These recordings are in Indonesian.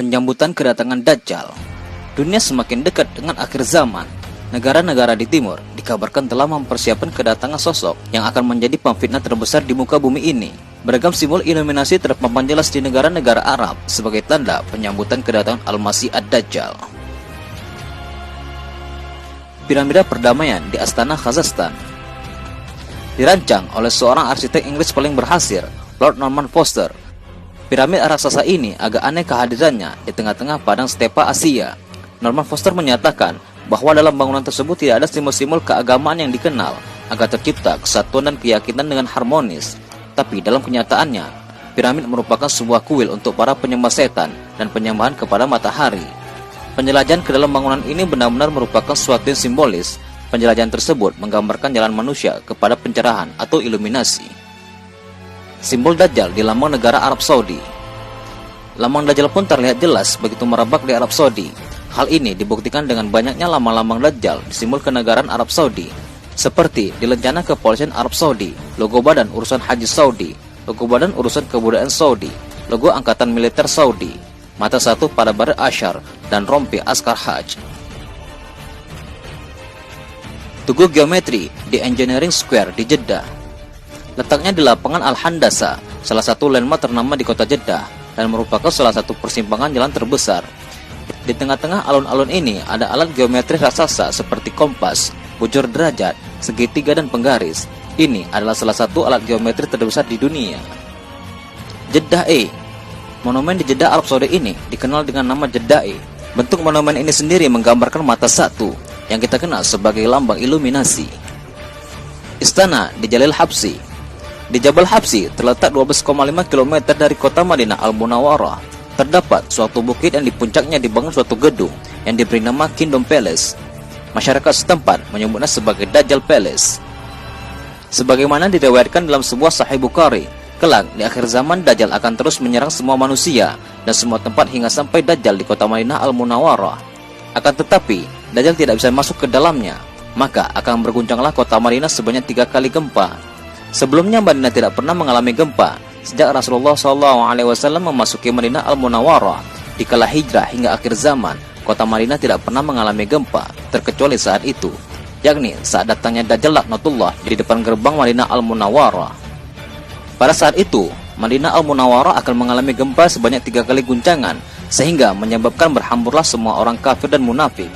Penyambutan kedatangan Dajjal. Dunia semakin dekat dengan akhir zaman. Negara-negara di timur dikabarkan telah mempersiapkan kedatangan sosok yang akan menjadi pemfitnah terbesar di muka bumi ini. Beragam simbol iluminasi terpampang jelas di negara-negara Arab sebagai tanda penyambutan kedatangan Al-Masih Ad-Dajjal. Piramida perdamaian di Astana, Kazakhstan. Dirancang oleh seorang arsitek Inggris paling berhasil, Lord Norman Foster. Piramid raksasa ini agak aneh kehadirannya di tengah-tengah padang stepa Asia. Norman Foster menyatakan bahwa dalam bangunan tersebut tidak ada simbol-simbol keagamaan yang dikenal agar tercipta kesatuan dan keyakinan dengan harmonis. Tapi dalam kenyataannya, piramid merupakan sebuah kuil untuk para penyembah setan dan penyembahan kepada matahari. Penjelajahan ke dalam bangunan ini benar-benar merupakan sesuatu yang simbolis. Penjelajahan tersebut menggambarkan jalan manusia kepada pencerahan atau iluminasi. Simbol Dajjal di lambang negara Arab Saudi. Lambang Dajjal pun terlihat jelas begitu merebak di Arab Saudi. Hal ini dibuktikan dengan banyaknya lambang-lambang Dajjal di simbol kenegaraan Arab Saudi, seperti di lencana kepolisian Arab Saudi, logo Badan Urusan Haji Saudi, logo Badan Urusan Kebudayaan Saudi, logo Angkatan Militer Saudi, mata satu pada Bar Asyar, dan rompi Askar Hajj. Tugu geometri di Engineering Square di Jeddah. Letaknya di lapangan Al-Handasa, salah satu landmark ternama di kota Jeddah, dan merupakan salah satu persimpangan jalan terbesar. Di tengah-tengah alun-alun ini ada alat geometri raksasa seperti kompas, bujur derajat, segitiga, dan penggaris. Ini adalah salah satu alat geometri terbesar di dunia. Jeddah E. Monumen di Jeddah Arab Saudi ini dikenal dengan nama Jeddah E. Bentuk monumen ini sendiri menggambarkan mata satu yang kita kenal sebagai lambang iluminasi. Istana di Jalil Habsi. Di Jabal Habsi terletak 12,5 km dari kota Madinah Al-Munawwarah. Terdapat suatu bukit yang di puncaknya dibangun suatu gedung yang diberi nama Kingdom Palace. Masyarakat setempat menyebutnya sebagai Dajjal Palace. Sebagaimana diriwayatkan dalam sebuah Sahih Bukhari, kelak di akhir zaman Dajjal akan terus menyerang semua manusia dan semua tempat hingga sampai Dajjal di kota Madinah Al-Munawwarah. Akan tetapi, Dajjal tidak bisa masuk ke dalamnya, maka akan berguncanglah kota Madinah sebanyak 3 kali gempa. Sebelumnya Madinah tidak pernah mengalami gempa sejak Rasulullah SAW memasuki Madinah Al-Munawwarah. Di kala hijrah hingga akhir zaman, kota Madinah tidak pernah mengalami gempa terkecuali saat itu, yakni saat datangnya Dajjal laknatullah di depan gerbang Madinah Al-Munawwarah. Pada saat itu, Madinah Al-Munawwarah akan mengalami gempa sebanyak 3 kali guncangan, sehingga menyebabkan berhamburlah semua orang kafir dan munafik.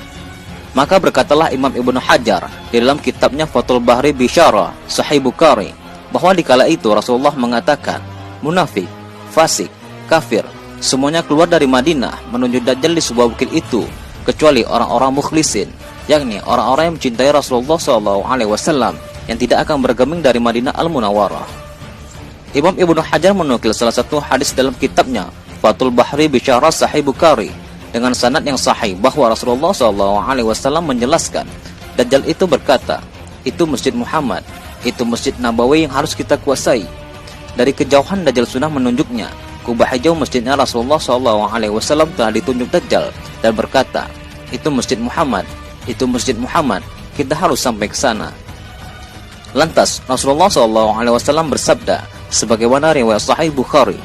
Maka berkatalah Imam Ibnu Hajar di dalam kitabnya Fathul Bahri Bisyarah Sahih Bukhari, bahwa di kala itu Rasulullah mengatakan, munafik, fasik, kafir, semuanya keluar dari Madinah menuju Dajjal di sebuah bukit itu, kecuali orang-orang mukhlisin, yakni orang-orang yang mencintai Rasulullah SAW yang tidak akan bergeming dari Madinah Al-Munawwarah. Imam Ibnu Hajar menukil salah satu hadis dalam kitabnya Fathul Bahri Bisyarah Sahih Bukhari dengan sanad yang sahih bahwa Rasulullah SAW menjelaskan, Dajjal itu berkata, itu Masjid Muhammad, itu Masjid Nabawi yang harus kita kuasai. Dari kejauhan Dajjal sudah menunjuknya. Kubah hijau masjidnya Rasulullah SAW telah ditunjuk Dajjal dan berkata, itu Masjid Muhammad, itu Masjid Muhammad, kita harus sampai ke sana. Lantas Rasulullah SAW bersabda, sebagaimana riwayat Sahih Bukhari,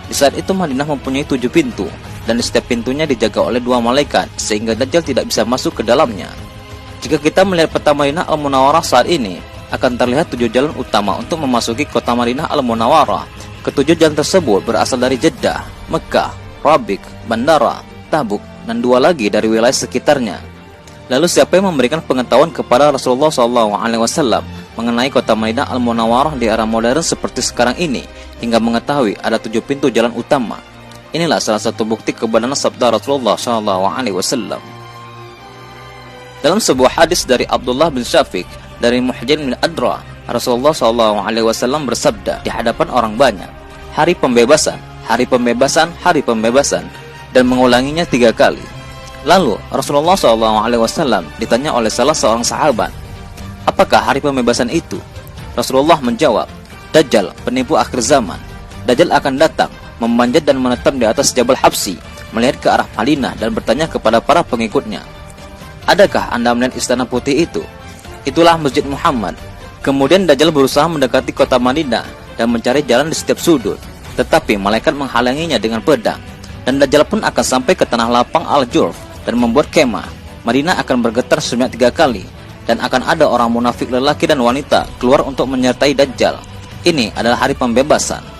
di saat itu Madinah mempunyai 7 pintu, dan di setiap pintunya dijaga oleh 2 malaikat, sehingga Dajjal tidak bisa masuk ke dalamnya. Jika kita melihat peta Madinah Al-Munawwarah saat ini, akan terlihat 7 jalan utama untuk memasuki kota Madinah Al-Munawwarah. Ketujuh jalan tersebut berasal dari Jeddah, Mekah, Rabik, Bandara, Tabuk, dan 2 lagi dari wilayah sekitarnya. Lalu siapa yang memberikan pengetahuan kepada Rasulullah SAW mengenai kota Madinah Al-Munawwarah di era modern seperti sekarang ini, hingga mengetahui ada 7 pintu jalan utama? Inilah salah satu bukti kebenaran sabda Rasulullah SAW. Dalam sebuah hadis dari Abdullah bin Syafiq dari Muhajir bin Adra, Rasulullah SAW bersabda di hadapan orang banyak, hari pembebasan, hari pembebasan, hari pembebasan, dan mengulanginya 3 kali. Lalu Rasulullah SAW ditanya oleh salah seorang sahabat, apakah hari pembebasan itu? Rasulullah menjawab, Dajjal, penipu akhir zaman. Dajjal akan datang, memanjat dan menetap di atas Jabal Habsi, melihat ke arah Madinah dan bertanya kepada para pengikutnya, adakah anda melihat istana putih itu? Itulah Masjid Muhammad. Kemudian Dajjal berusaha mendekati kota Madinah dan mencari jalan di setiap sudut, tetapi malaikat menghalanginya dengan pedang. dan Dajjal pun akan sampai ke tanah lapang Al-Jurf dan membuat kemah. Madinah akan bergetar sebanyak 3 kali, dan akan ada orang munafik lelaki dan wanita keluar untuk menyertai Dajjal. Ini adalah hari pembebasan.